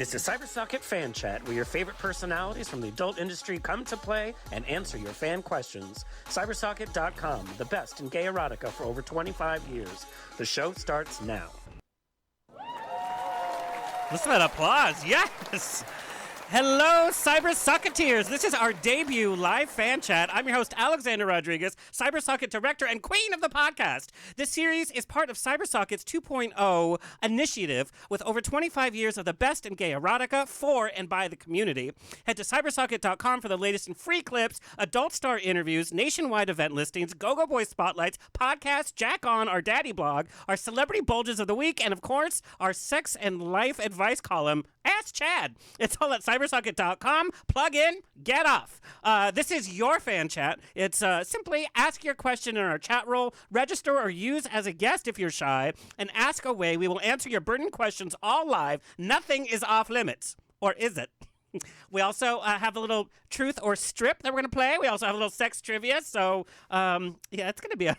This is Cybersocket Fan Chat, where your favorite personalities from the adult industry come to play and answer your fan questions. Cybersocket.com, the best in gay erotica for over 25 years. The show starts now. Listen to that applause. Yes! Hello, Cybersocketeers. This is our debut live fan chat. I'm your host, Alexander Rodriguez, Cybersocket director and queen of the podcast. This series is part of Cybersocket's 2.0 initiative with over 25 years of the best in gay erotica for and by the community. Head to Cybersocket.com for the latest in free clips, adult star interviews, nationwide event listings, Go-Go Boy spotlights, podcasts, Jack On, our daddy blog, our celebrity bulges of the week, and of course, our sex and life advice column, Ask Chad. It's all at Cybersocket.com. Plug in, get off. This is your fan chat. It's simply ask your question in our chat roll, register or use as a guest if you're shy, and ask away. We will answer your burning questions all live. Nothing is off limits. Or is it? We also have a little truth or strip that we're going to play. We also have a little sex trivia. So, it's going to be a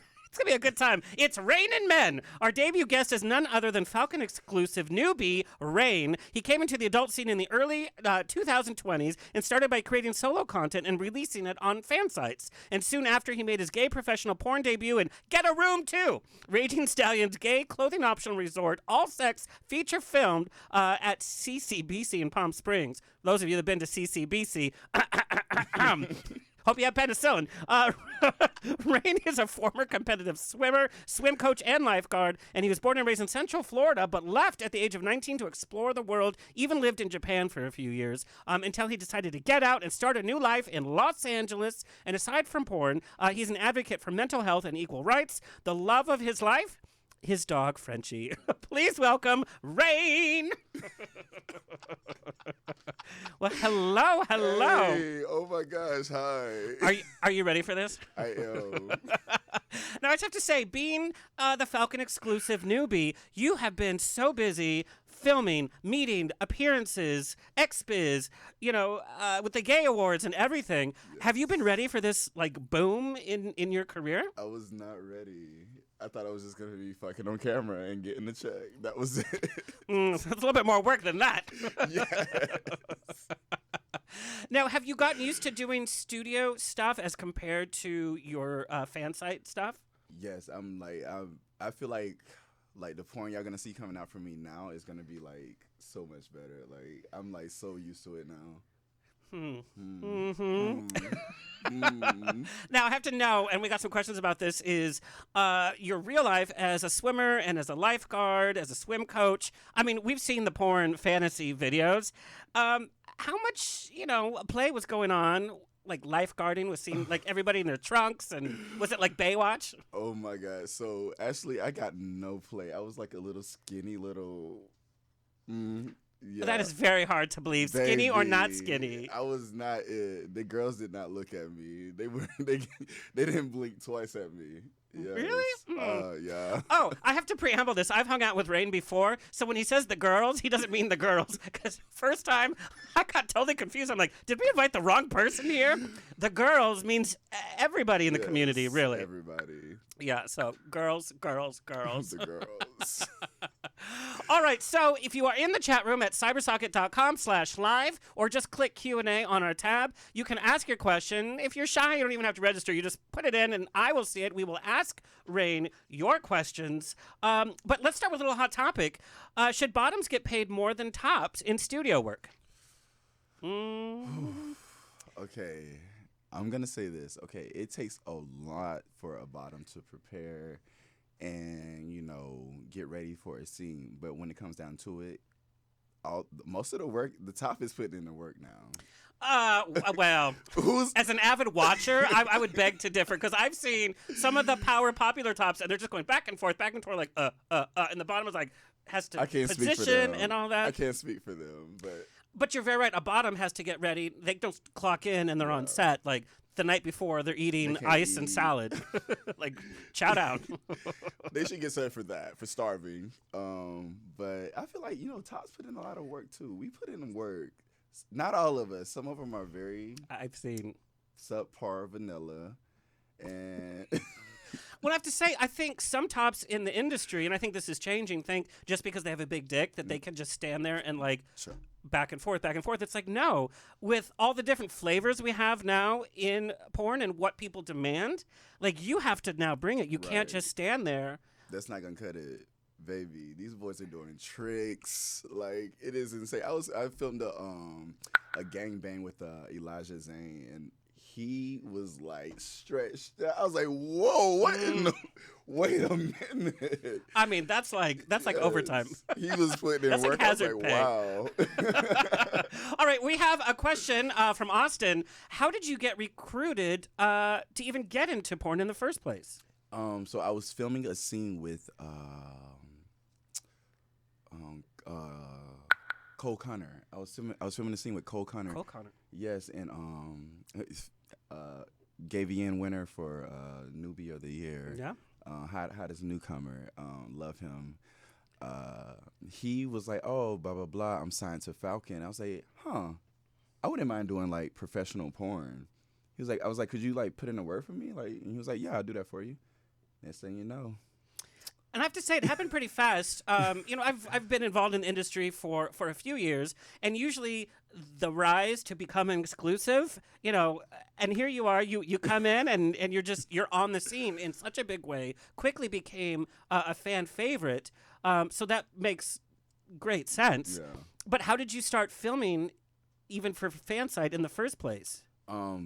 good time. It's Reign and Men. Our debut guest is none other than Falcon Exclusive newbie, Reign. He came into the adult scene in the early 2020s and started by creating solo content and releasing it on fan sites. And soon after, he made his gay professional porn debut in Get a Room 2, Raging Stallion's gay clothing optional resort, all sex, feature filmed at CCBC in Palm Springs. Those of you that have been to CCBC, hope you have penicillin. Reign is a former competitive swimmer, swim coach, and lifeguard, and he was born and raised in Central Florida, but left at the age of 19 to explore the world, even lived in Japan for a few years, until he decided to get out and start a new life in Los Angeles. And aside from porn, he's an advocate for mental health and equal rights. The love of his life? His dog, Frenchie. Please welcome Reign. Well, hello. Hey, oh my gosh, hi. Are you ready for this? I am. Now, I just have to say, being the Falcon Exclusive newbie, you have been so busy filming, meeting, appearances, XBiz, with the gay awards and everything. Yes. Have you been ready for this, boom in your career? I was not ready. I thought I was just going to be fucking on camera and getting the check. That was it. It's a little bit more work than that. Yes. Now, have you gotten used to doing studio stuff as compared to your fan site stuff? Yes, I feel like the porn y'all going to see coming out from me now is going to be, so much better. I'm, so used to it now. Now, I have to know, and we got some questions about this, is your real life as a swimmer and as a lifeguard, as a swim coach. I mean, we've seen the porn fantasy videos. How much, play was going on? Lifeguarding was seen, everybody in their trunks, and was it like Baywatch? Oh, my God. So, actually, I got no play. I was a little skinny little... Yeah. That is very hard to believe. Skinny Baby, or not skinny? I was not it. The girls did not look at me. They didn't blink twice at me. Yes. Really? Yeah. Oh, I have to preamble this. I've hung out with Reign before, so when he says the girls, he doesn't mean the girls. Because first time, I got totally confused. I'm like, did we invite the wrong person here? The girls means everybody in the community, really. Everybody. Yeah, so girls. The girls. All right, so if you are in the chat room at cybersocket.com/live or just click Q&A on our tab, you can ask your question. If you're shy, you don't even have to register. You just put it in and I will see it. We will ask Reign your questions. But let's start with a little hot topic. Should bottoms get paid more than tops in studio work? Okay, I'm going to say this. Okay, it takes a lot for a bottom to prepare and, get ready for a scene. But when it comes down to it, most of the work, the top is putting in the work now. Well, as an avid watcher, I would beg to differ because I've seen some of the power popular tops and they're just going back and forth, and the bottom is has to position and all that. I can't speak for them, But you're very right. A bottom has to get ready. They don't clock in and they're on set. The night before, they're eating ice and salad. Chow down. They should get set for that, for starving. But I feel like, tops put in a lot of work, too. We put in work. Not all of us. Some of them are very... I've seen... subpar vanilla. And... Well, I have to say, I think some tops in the industry, and I think this is changing, think just because they have a big dick that they can just stand there and back and forth, back and forth. It's like, no, with all the different flavors we have now in porn and what people demand, like, you have to now bring it. You can't just stand there. That's not gonna cut it, baby. These boys are doing tricks. Like, it is insane. I filmed a gangbang with Elijah Zane, and he was like stretched. I was like, whoa, what in the, wait a minute. I mean, that's like overtime. He was putting in That's work. like I was hazard like, pay. wow. All right, we have a question from Austin. How did you get recruited to even get into porn in the first place? So I was filming a scene with Cole Connor. I was filming a scene with Cole Connor. Cole Connor. Yes, and Gavian winner for Newbie of the Year. Yeah. Hottest newcomer. Love him. He was like, oh, blah, blah, blah. I'm signed to Falcon. I was like, I wouldn't mind doing like professional porn. He was like, I was like, could you like put in a word for me? Like, and he was like, yeah, I'll do that for you. Next thing you know. And I have to say, it happened pretty fast. I've been involved in the industry for a few years, and usually the rise to becoming exclusive, and here you are, you come in and you're on the scene in such a big way, quickly became a fan favorite. So that makes great sense. Yeah. But how did you start filming, even for fan side, in the first place?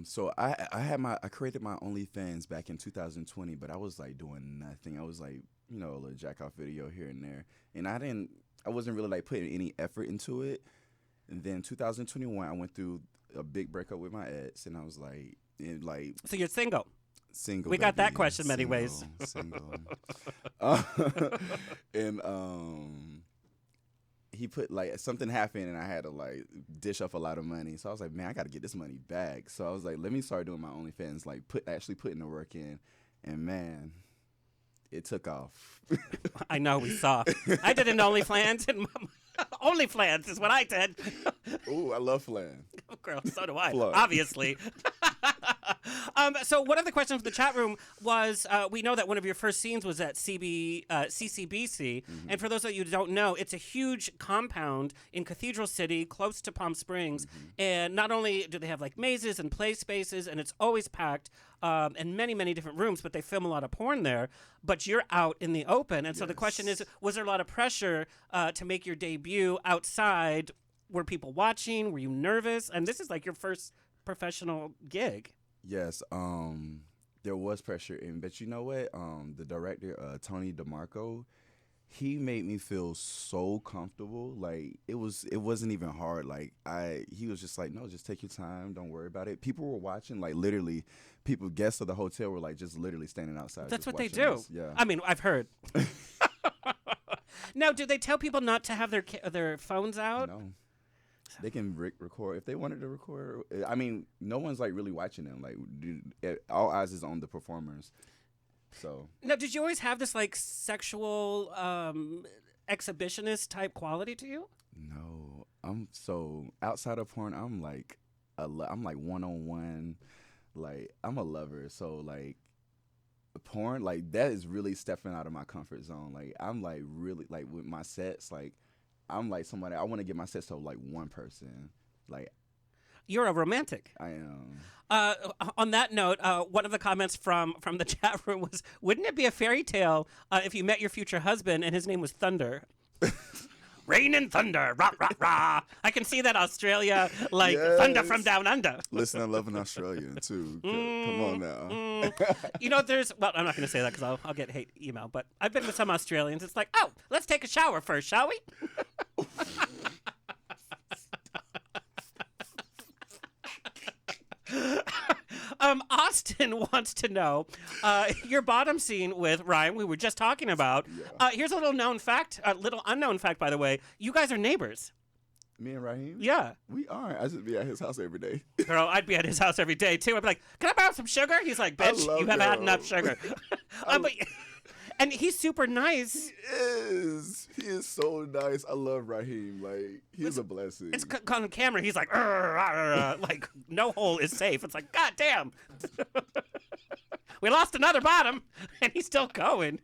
So I created my OnlyFans back in 2020, but I was like doing nothing. I was like, a little jack off video here and there, and I wasn't really like putting any effort into it. And then 2021, I went through a big breakup with my ex, and I was like, So you're single. Single. We got that baby. question many ways. Single. And he put like something happened, and I had to like dish up a lot of money. So I was like, man, I got to get this money back. So I was like, let me start doing my OnlyFans, like actually putting the work in, and man, it took off. I know, we saw. I did an OnlyFans, and OnlyFans is what I did. Ooh, I love flan. Oh, girl, so do I, Plug. obviously. So one of the questions from the chat room was, we know that one of your first scenes was at CCBC. Mm-hmm. And for those of you who don't know, it's a huge compound in Cathedral City, close to Palm Springs. Mm-hmm. And not only do they have like mazes and play spaces, and it's always packed, and many, many different rooms, but they film a lot of porn there. But you're out in the open. And so the question is, was there a lot of pressure to make your debut outside? Were people watching? Were you nervous? And this is like your first professional gig. Yes, there was pressure, but you know what? The director, Tony DeMarco, he made me feel so comfortable. Like it wasn't even hard. Like he was just like, no, just take your time, don't worry about it. People were watching, like literally, guests of the hotel were like just literally standing outside. That's what they watching do. us. Yeah. I mean, I've heard. Now, do they tell people not to have their phones out? No. They can record if they wanted to record. I mean, no one's like really watching them. Like, all eyes is on the performers. So. Now, did you always have this like sexual exhibitionist type quality to you? No, I'm so outside of porn. I'm like one-on-one. Like I'm a lover. So like porn, like that is really stepping out of my comfort zone. Like I'm like really like with my sets, like. I'm like somebody, I want to get my sets to like one person. Like, you're a romantic. I am. On that note, one of the comments from the chat room was, wouldn't it be a fairy tale if you met your future husband and his name was Thunder? Rain and thunder, rah, rah, rah. I can see that Australia, like yes. Thunder from down under. Listen, I love an Australian too. Come on now. Well, I'm not going to say that because I'll get hate email, but I've been with some Australians. It's like, oh, let's take a shower first, shall we? Austin wants to know your bottom scene with Ryan, we were just talking about. Yeah. Here's a little unknown fact, by the way. You guys are neighbors. Me and Raheem? Yeah. We are. I just be at his house every day. Girl, I'd be at his house every day, too. I'd be like, can I borrow some sugar? He's like, bitch, you have had enough sugar. And he's super nice. He is so nice. I love Raheem. Like, he's a blessing. It's on camera. He's like, like, no hole is safe. It's like, God damn. We lost another bottom, and he's still going.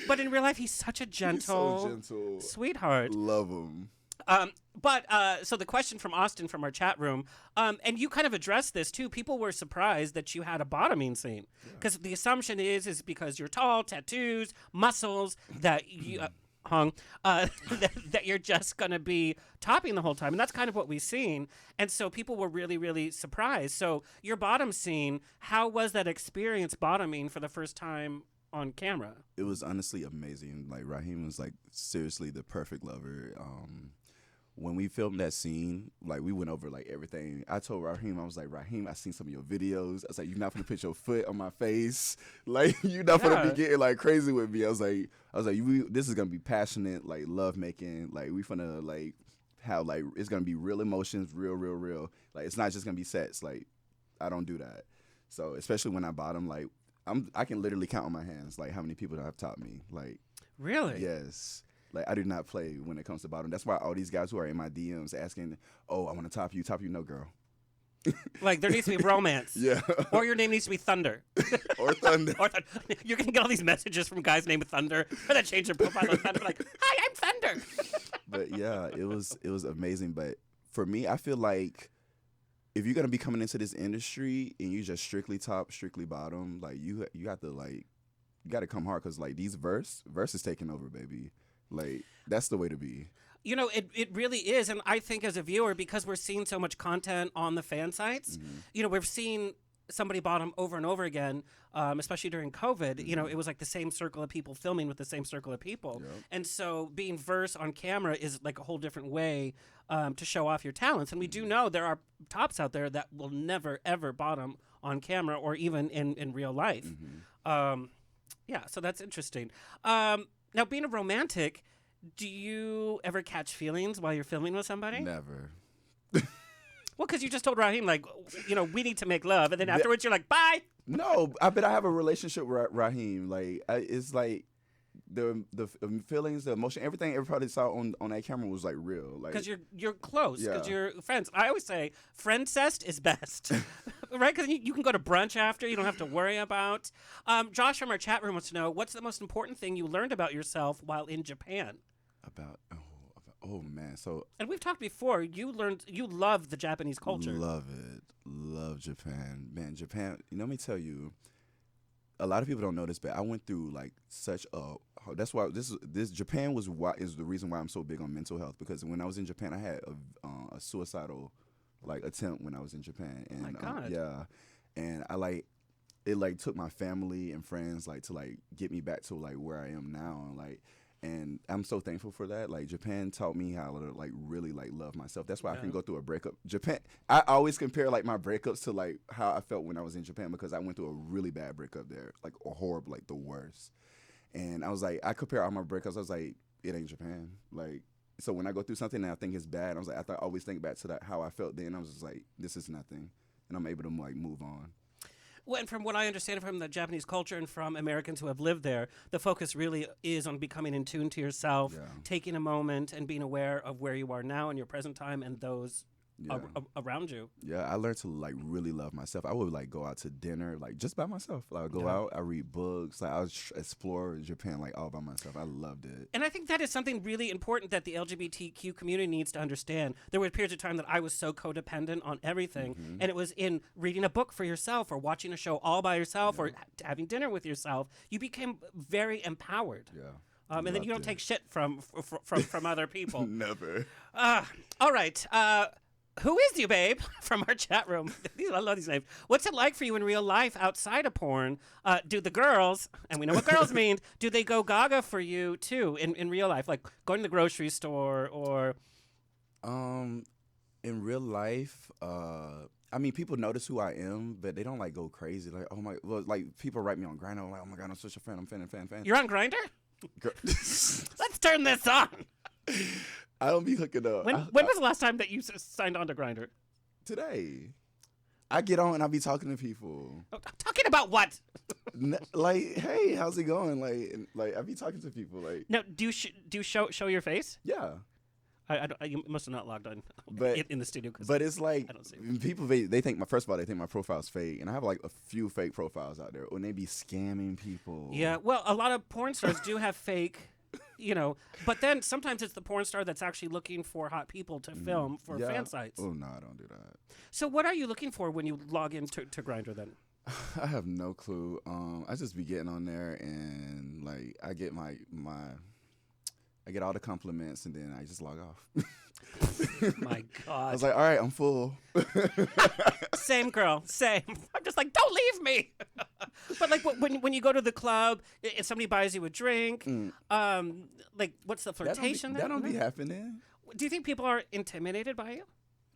But in real life, he's such a gentle, he's so gentle. sweetheart. Love him. So the question from Austin from our chat room, and you kind of addressed this too. People were surprised that you had a bottoming scene because the assumption is because you're tall, tattoos, muscles that you that you're just gonna be topping the whole time, and that's kind of what we've seen. And so people were really, really surprised. So your bottom scene, how was that experience bottoming for the first time on camera? It was honestly amazing. Like Raheem was like seriously the perfect lover. When we filmed that scene, like we went over like everything. I told Raheem, I was like, Raheem, I seen some of your videos. I was like, you're not gonna put your foot on my face. Like you're not gonna be getting like crazy with me. I was like, this is gonna be passionate, like love making. Like we finna like how like it's gonna be real emotions, real. Like it's not just gonna be sex. Like I don't do that. So especially when I bottom, like I can literally count on my hands like how many people have taught me. Like really, yes. Like, I do not play when it comes to bottom. That's why all these guys who are in my DMs asking, oh, I want to top you. No, girl. Like, there needs to be romance. Yeah. Or your name needs to be Thunder. Or Thunder. You're going to get all these messages from guys named Thunder or that change their profile to Thunder. Like, hi, I'm Thunder. But, yeah, it was amazing. But for me, I feel like if you're going to be coming into this industry and you just strictly top, strictly bottom, like, you got to, like, you got to come hard because, like, these verse is taking over, baby. Like, that's the way to be. You know, it really is. And I think as a viewer, because we're seeing so much content on the fan sites, you know, we've seen somebody bottom over and over again, especially during COVID. You know, it was like the same circle of people filming with the same circle of people. Yep. And so being verse on camera is like a whole different way to show off your talents. And we do know there are tops out there that will never, ever bottom on camera or even in real life. Yeah, so that's interesting. Now, being a romantic, do you ever catch feelings while you're filming with somebody? Never. Well, because you just told Raheem, like, you know, we need to make love. And then afterwards, you're like, bye. No, I have a relationship with Raheem. Like, it's like the feelings, the emotion, everything everybody saw on that camera was, like, real. Like, because you're close, because Yeah. you're friends. I always say friend-cest is best. Right? Because you can go to brunch after. You don't have to worry about. Josh from our chat room wants to know, what's the most important thing you learned about yourself while in Japan? Oh man, so And we've talked before. You love the Japanese culture. love it, love Japan, man. Japan, you know, let me tell you, a lot of people don't know this, but I went through like such a. That's why this Japan is the reason why I'm so big on mental health, because when I was in Japan, I had a suicidal like attempt when I was in Japan, and my God. yeah, and it took my family and friends like to like get me back to like where I am now, and I'm so thankful for that. Like Japan taught me how to like really like love myself. That's why I can go through a breakup. Japan, I always compare like my breakups to like how I felt when I was in Japan, because I went through a really bad breakup there, like a horrible, like the worst. And I was like, I compare all my breakups. I was like, it ain't Japan. Like, so when I go through something and I think it's bad, I was like, I always think back to that how I felt then. I was just like, this is nothing, and I'm able to like move on. Well, and from what I understand from the Japanese culture and from Americans who have lived there, the focus really is on becoming in tune to yourself, taking a moment and being aware of where you are now in your present time and those around you. Yeah, I learned to like really love myself. I would like go out to dinner like just by myself. Like I would go out, I read books, like I would explore Japan like all by myself. I loved it. And I think that is something really important that the LGBTQ community needs to understand. There were periods of time that I was so codependent on everything, and it was in reading a book for yourself or watching a show all by yourself or having dinner with yourself. You became very empowered. Yeah. And then you don't take shit from other people. Never. All right. Who is you, babe? From our chat room. I love these names. What's it like for you in real life outside of porn? Do the girls, and we know what girls mean, do they go gaga for you too in real life? Like going to the grocery store or... In real life, I mean, people notice who I am, but they don't like go crazy. Like, oh my, well, like people write me on Grindr. Like, oh my God, I'm such a fan. I'm fan. You're on Grindr? Let's turn this on. I don't be hooking up. When was the last time that you signed on to Grindr? Today. I get on and I be talking to people. Talking about what? Like, hey, how's it going? Like I be talking to people. Like, now, do you show your face? yeah. You must have not logged on But in the studio. But it's like I don't see people they think first of all they think my profile's fake, and I have like a few fake profiles out there, and they be scamming people. Yeah, well, a lot of porn stars do have fake but then sometimes it's the porn star that's actually looking for hot people to film for fan sites. Oh, no, I don't do that. So what are you looking for when you log into Grindr then? I have no clue. I just be getting on there and like I get I get all the compliments and then I just log off. My God. I was like, all right, I'm full. Same girl, same. I'm just like, don't leave me. But like when you go to the club, if somebody buys you a drink, like what's the flirtation? That don't be happening. Do you think people are intimidated by you?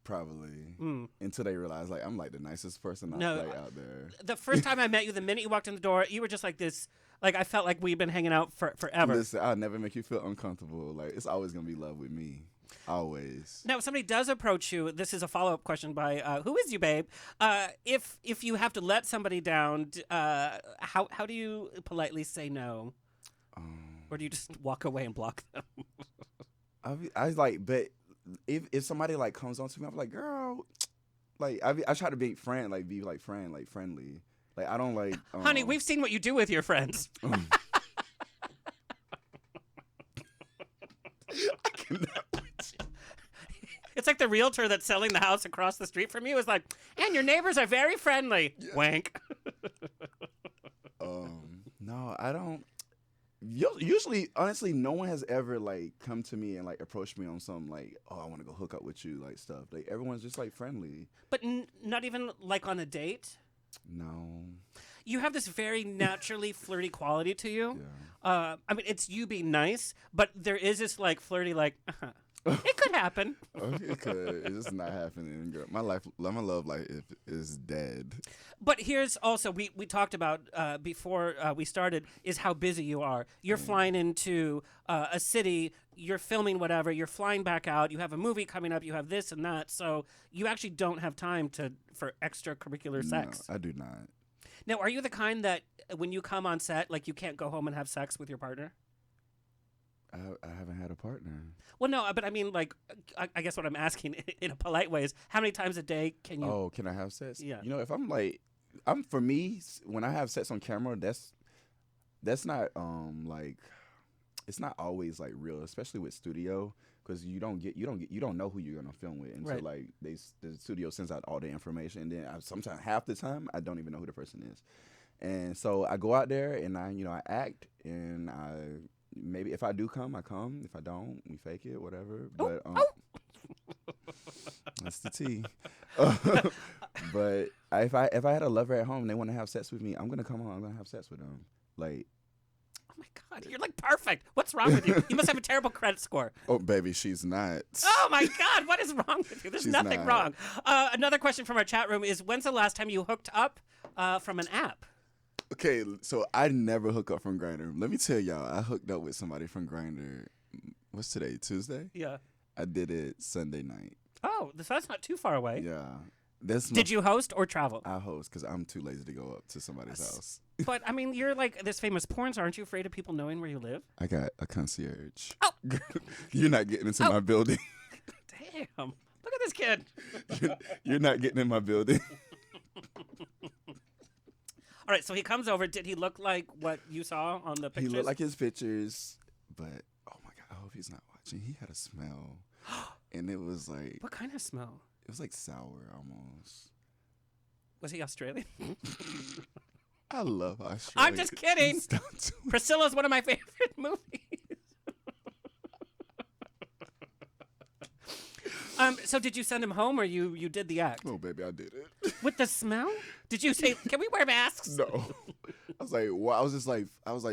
Probably until they realize like I'm like the nicest person out there. The first time I met you, the minute you walked in the door, you were just like this. Like I felt like we've been hanging out forever. Listen, I'll never make you feel uncomfortable. Like it's always gonna be love with me, always. Now, if somebody does approach you, this is a follow-up question by who is you, babe? If you have to let somebody down, how do you politely say no, or do you just walk away and block them? I like, but. If somebody like comes on to me, I'm like, girl, like I try to be friendly. Like I don't like. Honey, we've seen what you do with your friends. I cannot with you. It's like the realtor that's selling the house across the street from you is like, and your neighbors are very friendly. Yeah. Wank. No, I don't. Usually, honestly, no one has ever like come to me and like approached me on some like, oh, I want to go hook up with you, like stuff. Like everyone's just like friendly. But not even like on a date. No. You have this very naturally flirty quality to you. Yeah. I mean, it's you being nice, but there is this like flirty like. It could happen. It could. It's just not happening, girl. My love life is dead. But here's also we talked about before we started is how busy you are. You're flying into a city. You're filming whatever. You're flying back out. You have a movie coming up. You have this and that. So you actually don't have time for extracurricular sex. No, I do not. Now, are you the kind that when you come on set, like you can't go home and have sex with your partner? I haven't had a partner. Well, no, but I mean, like, I guess what I'm asking in a polite way is how many times a day can you? Oh, can I have sex? Yeah. You know, if for me, when I have sex on camera, that's not like, it's not always like real, especially with studio, because you don't know who you're gonna film with until like the studio sends out all the information, and then sometimes half the time I don't even know who the person is, and so I go out there and I act and maybe if I do come, I come. If I don't, we fake it, whatever. But that's the tea. But if I had a lover at home and they want to have sex with me, I'm gonna come home. I'm gonna have sex with them. Like, oh my God, you're like perfect. What's wrong with you? You must have a terrible credit score. Oh, baby, she's not. Oh my God, what is wrong with you? There's She's nothing not. wrong. Another question from our chat room is: when's the last time you hooked up from an app? Okay, so I never hook up from Grindr. Let me tell y'all, I hooked up with somebody from Grindr. What's today? Tuesday? Yeah. I did it Sunday night. Oh, that's not too far away. Yeah. Did you host or travel? I host because I'm too lazy to go up to somebody's house. But I mean, you're like this famous porn star. Aren't you afraid of people knowing where you live? I got a concierge. Oh. You're not getting into my building. Damn. Look at this kid. You're not getting in my building. All right, so he comes over. Did he look like what you saw on the pictures? He looked like his pictures, but oh my God, I hope he's not watching. He had a smell, and it was like, what kind of smell? It was like sour almost. Was he Australian? I love Australia. I'm just kidding. Priscilla's one of my favorite movies. So did you send him home or you did the act? Oh, baby, I did it. With the smell? Did you say, can we wear masks? No. I was like, well, I was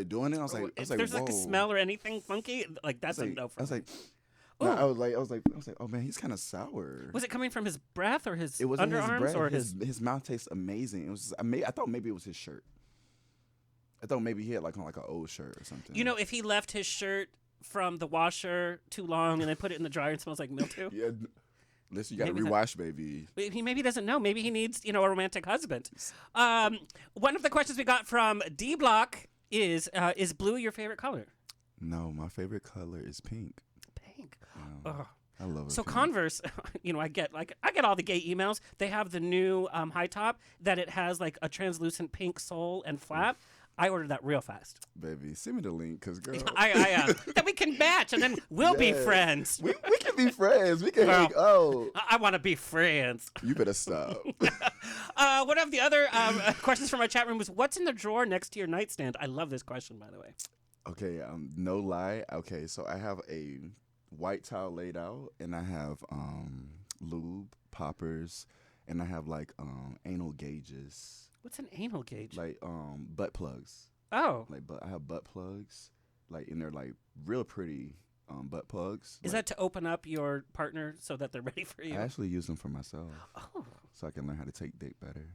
doing it. I was like, if there's like a smell or anything funky, like that's a no for me. I was like, no, I was like, oh man, he's kind of sour. Was it coming from his breath or his it wasn't underarms his breath. or his mouth tastes amazing. It was I thought maybe it was his shirt. I thought maybe he had like on like an old shirt or something. You know, if he left his shirt from the washer too long and then put it in the dryer and smells like mildew. Yeah. Listen, you got to rewash, baby. He maybe doesn't know. Maybe he needs, a romantic husband. One of the questions we got from D Block is blue your favorite color? No, my favorite color is pink. Pink. I love it. So pink. Converse, I get all the gay emails. They have the new high top that it has like a translucent pink sole and flap. I ordered that real fast. Baby, send me the link, cause girl, That we can match, and then we'll be friends. We can be friends. We can Well, hang. Oh, I want to be friends. you better stop. One of the other questions from our chat room was, what's in the drawer next to your nightstand? I love this question, by the way. Okay, no lie. Okay, so I have a white towel laid out, and I have lube, poppers, and I have like anal gauges. What's an anal gauge? Like butt plugs. Oh. Like I have butt plugs, like, and they're like real pretty butt plugs. Is that to open up your partner so that they're ready for you? I actually use them for myself, Oh. so I can learn how to take dick better.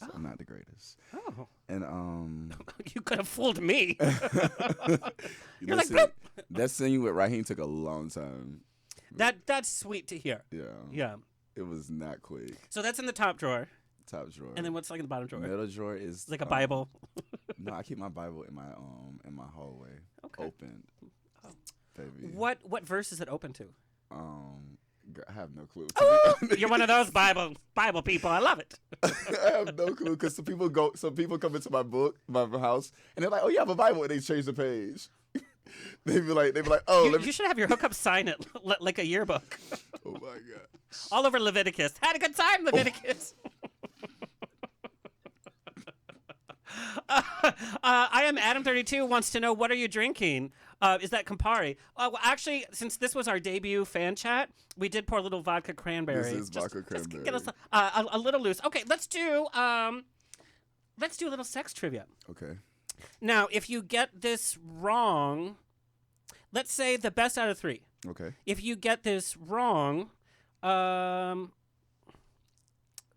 'Cause I'm not the greatest. Oh. And You could have fooled me. You're like, listen, "Boop." that scene with Raheem took a long time. That's sweet to hear. Yeah. Yeah. It was not quick. So that's in the top drawer. Top drawer. And then what's like in the bottom drawer? Middle drawer is It's like a Bible. No, I keep my Bible in my hallway. Okay. Open. Oh. Baby. What verse is it open to? I have no clue. You're one of those Bible people. I love it. I have no clue because some people come into my house, and they're like, "Oh, you have a Bible," and they change the page. They be like, "Oh, You should have your hookup sign it like a yearbook. oh my god." All over Leviticus. Had a good time, Leviticus. I am Adam32 wants to know, what are you drinking? Is that Campari? Well, actually, since this was our debut fan chat, we did pour a little vodka cranberry. This is vodka cranberry. Get us a little loose. Okay, let's do a little sex trivia. Okay. Now, if you get this wrong, let's say the best out of 3. Okay. If you get this wrong,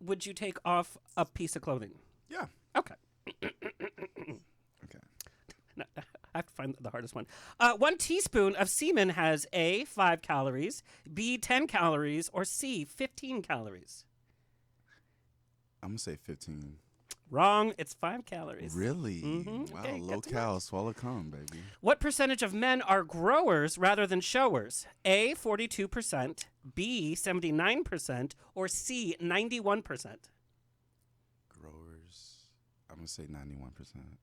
would you take off a piece of clothing? Yeah. Okay. Okay. No, I have to find the hardest one. 1 teaspoon of semen has A, 5 calories, B, 10 calories, or C, 15 calories. I'm gonna say 15. Wrong. It's 5 calories. Really? Mhm. Wow. Okay, Low good to cal, swallow cum, baby. What percentage of men are growers rather than showers? A, 42%, B, 79%, or C, 91%? Growers. I'm gonna say 91%.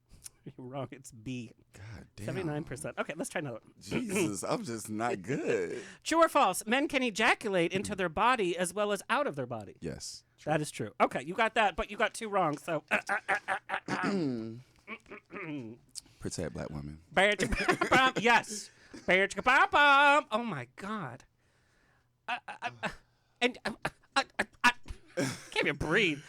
You're wrong. It's B, God damn. 79%. Okay, let's try another one. Jesus, I'm just not good. True or false? Men can ejaculate into their body as well as out of their body. Yes. That is true. Okay, you got that, but you got 2 wrong. So, Protect black women. yes. Oh my God. Can't even breathe.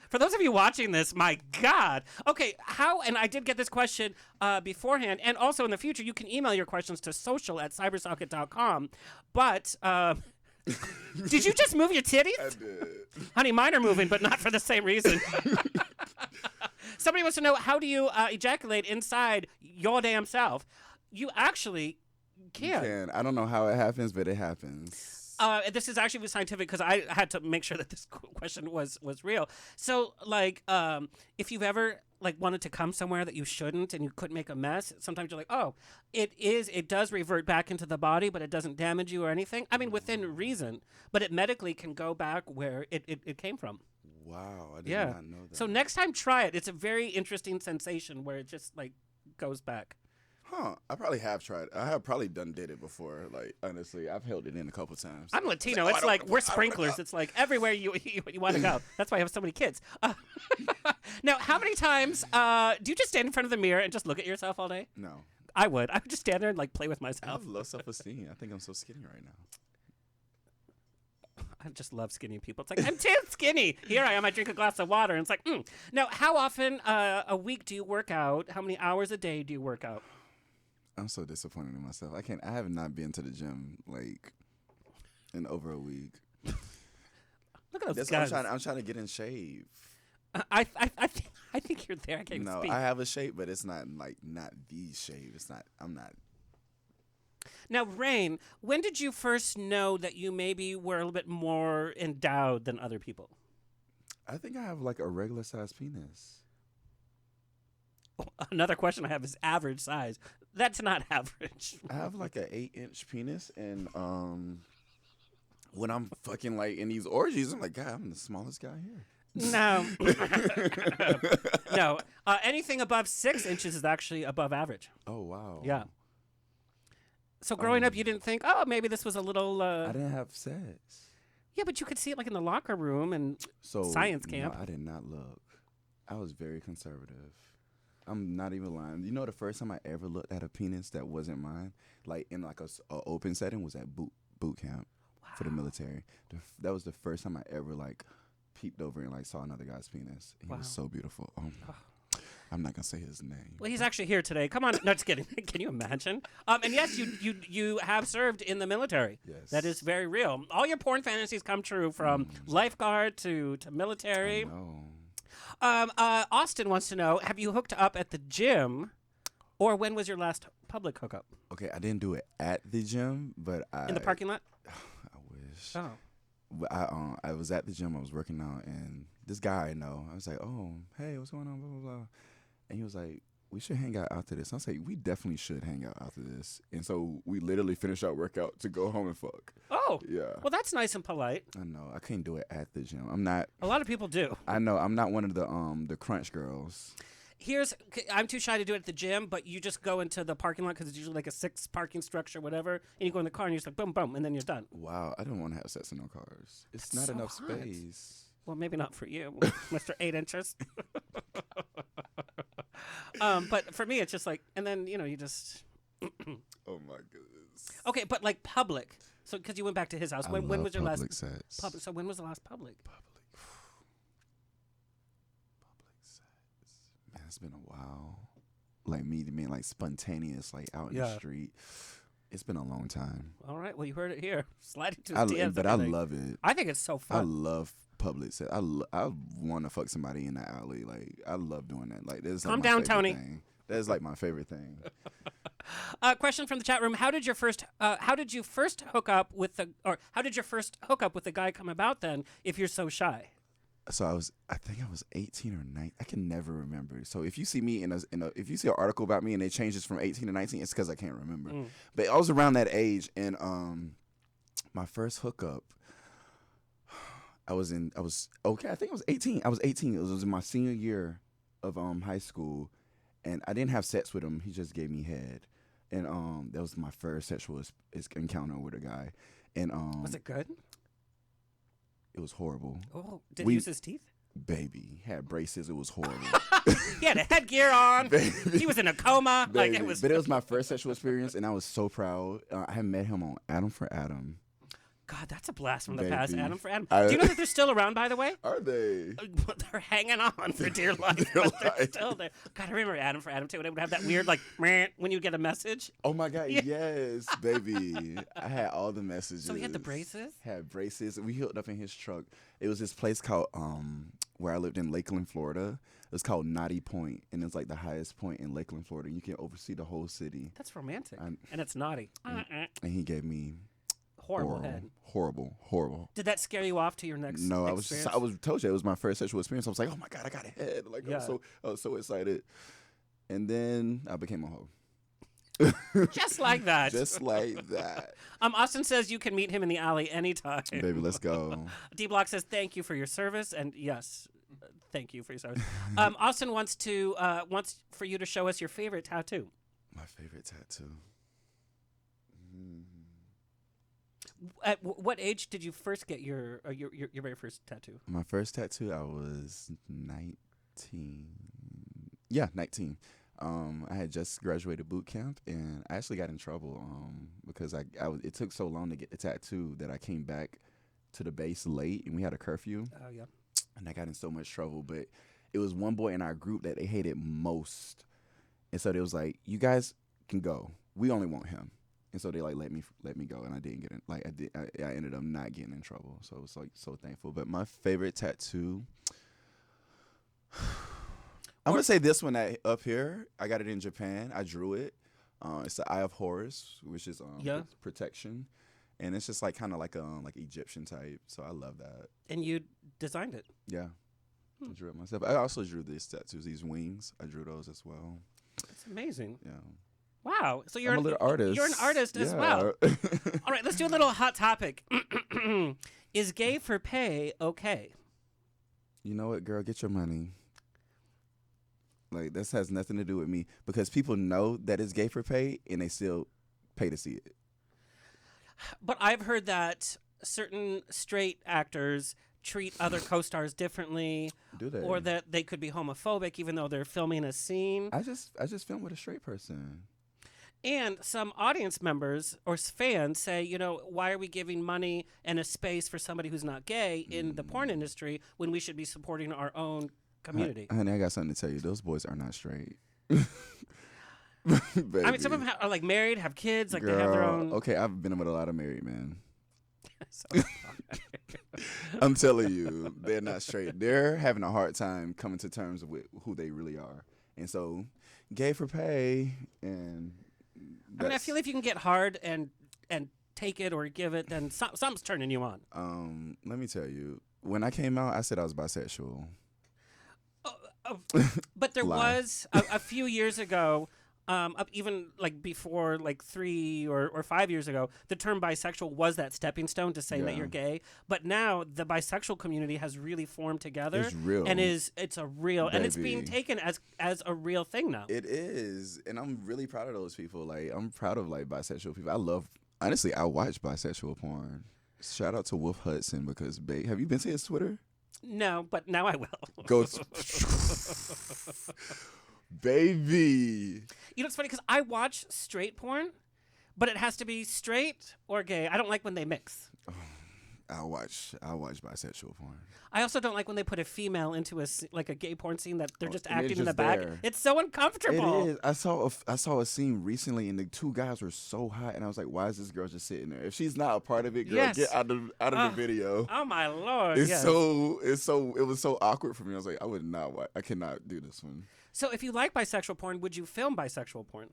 For those of you watching this, my God. Okay, how, and I did get this question beforehand, and also in the future, you can email your questions to social@cybersocket.com. But, did you just move your titties? I did. Honey, mine are moving, but not for the same reason. Somebody wants to know, how do you ejaculate inside your damn self? You actually can. I don't know how it happens, but it happens. This is actually scientific because I had to make sure that this question was real. So, like, if you've ever wanted to come somewhere that you shouldn't and you couldn't make a mess, sometimes you're like, oh, it does revert back into the body, but it doesn't damage you or anything. I mean, within reason, but it medically can go back where it came from. Wow, I did not know that. So next time, try it. It's a very interesting sensation where it just goes back. Huh? I probably have tried. I have probably did it before. Like, honestly, I've held it in a couple times. I'm Latino. It's like we're sprinklers. It's like everywhere you want to go. That's why I have so many kids. Now, how many times do you just stand in front of the mirror and just look at yourself all day? No. I would just stand there and play with I myself. have low self-esteem. I think I'm so skinny right now. I just love skinny people. It's like, I'm too skinny. Here I am. I drink a glass of water. And it's like, Now, how often a week do you work out? How many hours a day do you work out? I'm so disappointed in myself. I have not been to the gym in over a week. Look at those That's guys. I'm trying to get in shape. I think you're there. I can't even No, speak. I have a shape, but it's not not the shape. It's not. I'm not. Now, Reign, when did you first know that you maybe were a little bit more endowed than other people? I think I have a regular sized penis. Another question I have is average size. That's not average. I have an 8-inch penis, and when I'm fucking in these orgies, I'm like, God, I'm the smallest guy here. No. No. Anything above 6 inches is actually above average. Oh wow. Yeah. So growing up, you didn't think, oh, maybe this was a little. I didn't have sex. Yeah, but you could see it like in the locker room and So science camp. No, I did not look. I was very conservative. I'm not even lying. You know, the first time I ever looked at a penis that wasn't mine, like in like a open setting, was at boot camp for the military. That was the first time I ever like peeped over and like saw another guy's penis. He was so beautiful. I'm not gonna say his name. Well, he's actually here today. Come on, no, just kidding. Can you imagine? And yes, you have served in the military. Yes, that is very real. All your porn fantasies come true, from lifeguard to military. I know. Austin wants to know: have you hooked up at the gym, or when was your last public hookup? Okay, I didn't do it at the gym, but In the parking lot? I wish. Oh. But I was at the gym. I was working out, and this guy I know. I was like, "Oh, hey, what's going on?" Blah blah blah. And he was like, "We should hang out after this." I was like, "We definitely should hang out after this." And so we literally finished our workout to go home and fuck. Oh. Yeah. Well, that's nice and polite. I know. I couldn't do it at the gym. I'm not. A lot of people do. I know. I'm not one of the crunch girls. I'm too shy to do it at the gym, but you just go into the parking lot because it's usually like a 6 parking structure, whatever, and you go in the car and you're just like boom, boom, and then you're done. Wow. I don't want to have sex in no cars. It's That's not so enough hot. space. Well, maybe not for you, Mr. 8 inches. But for me, it's just like, and then, you just. Oh my goodness. Okay, but like public. So, because you went back to his house. When was your last public sex? public? So, when was the last public? Public sex. Man, it's been a while. Like me being like spontaneous, like out in the street. It's been a long time. All right. Well, you heard it here. Slide into his DMs. But I love it. I think it's so fun. I love public sex. I want to fuck somebody in the alley. Like I love doing that. Like this. Calm down, Tony. That's like my favorite thing. Question from the chat room: how did your first hook up with the guy come about then? If you're so shy. So I think I was 18 or 19. I can never remember. So if you see me if you see an article about me and it changes from 18 to 19, it's because I can't remember. But I was around that age, and my first hookup, I think I was 18. I was 18. It was in my senior year of high school, and I didn't have sex with him. He just gave me head, and that was my first sexual encounter with a guy. And was it good? It was horrible. Oh, did he use his teeth? Baby, he had braces. It was horrible. He had a headgear on. Baby. He was in a coma. Baby. Like it was. But it was my first sexual experience, and I was so proud. I had met him on Adam for Adam. God, that's a blast from the Baby. past. Adam for Adam. Do you know that they're still around, by the way? Are they? They're hanging on for dear life. But they're still there. God, I remember Adam for Adam too. And it would have that weird like meh when you get a message. Oh my God, yes, baby. I had all the messages. So he had the braces? Had braces. We hooked up in his truck. It was this place called where I lived in Lakeland, Florida. It was called Knotty Point, and it's like the highest point in Lakeland, Florida. You can oversee the whole city. That's romantic. And it's naughty. And he gave me horrible head. Horrible. Did that scare you off to your next? No, experience? I was told you it was my first sexual experience. I was like, oh my God, I got a head. Like I was so excited. And then I became a hoe. Just like that. Just like that. Austin says you can meet him in the alley anytime. Baby, let's go. D Block says thank you for your service, and yes, thank you for your service. Austin wants for you to show us your favorite tattoo. My favorite tattoo. At what age did you first get your very first tattoo? My first tattoo, I was 19. Yeah, 19. I had just graduated boot camp, and I actually got in trouble because it took so long to get the tattoo that I came back to the base late, and we had a curfew. Oh yeah. And I got in so much trouble, but it was one boy in our group that they hated most, and so they was like, "You guys can go. We only want him." And so they like let me go, and I didn't get in. Like I ended up not getting in trouble. So it was like so thankful. But my favorite tattoo, I'm gonna say this one up here. I got it in Japan. I drew it. It's the Eye of Horus, which is protection, and it's just like kind of like Egyptian type. So I love that. And you designed it? Yeah, I drew it myself. I also drew these tattoos, these wings. I drew those as well. That's amazing. Yeah. Wow. So I'm a little artist. You're an artist as well. All right, let's do a little hot topic. Is gay for pay okay? You know what, girl? Get your money. Like, this has nothing to do with me because people know that it's gay for pay and they still pay to see it. But I've heard that certain straight actors treat other co-stars differently, Do they? or that they could be homophobic even though they're filming a scene. I just film with a straight person. And some audience members or fans say, why are we giving money and a space for somebody who's not gay in the porn industry when we should be supporting our own community? Honey, I got something to tell you. Those boys are not straight. I mean, some of them are like married, have kids, like they have their own. Okay, I've been with a lot of married men. So- I'm telling you, they're not straight. They're having a hard time coming to terms with who they really are. And so, gay for pay, and I mean, I feel if you can get hard and take it or give it, then something's turning you on. let me tell you, when I came out, I said I was bisexual. But there Lie. was a few years ago, even like before, like 3 or 5 years ago, the term bisexual was that stepping stone to saying that Yeah. you're gay. But now the bisexual community has really formed together. It's real. And it's a real, and it's being Baby. taken as a real thing now. It is, and I'm really proud of those people. Like, I'm proud of like bisexual people. Honestly, I watch bisexual porn. Shout out to Wolf Hudson because, babe, have you been to his Twitter? No, but now I will. Go, baby. It's funny because I watch straight porn, but it has to be straight or gay. I don't like when they mix. I watch bisexual porn. I also don't like when they put a female into a gay porn scene that they're just and they're acting in the just back. there. It's so uncomfortable. It is. I saw a scene recently, and the two guys were so hot, and I was like, "Why is this girl just sitting there? If she's not a part of it, girl, Yes. get out of the video." Oh my lord! It yes. was so awkward for me. I was like, I would not watch. I cannot do this one. So if you like bisexual porn, would you film bisexual porn?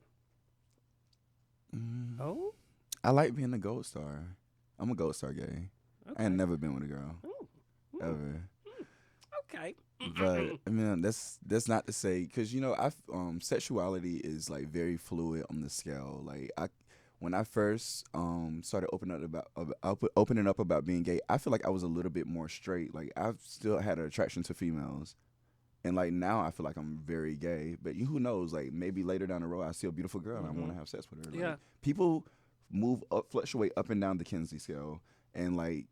Oh, I like being a gold star. I'm a gold star gay. I ain't never been with a girl ever. okay. But I mean, that's not to say because sexuality is like very fluid on the scale. Like when I first started opening up about being gay, I feel like I was a little bit more straight. Like I've still had an attraction to females, and like now I feel like I'm very gay. But who knows? Like maybe later down the road, I see a beautiful girl and I want to have sex with her. Like, Yeah. people fluctuate up and down the Kinsey scale, and like.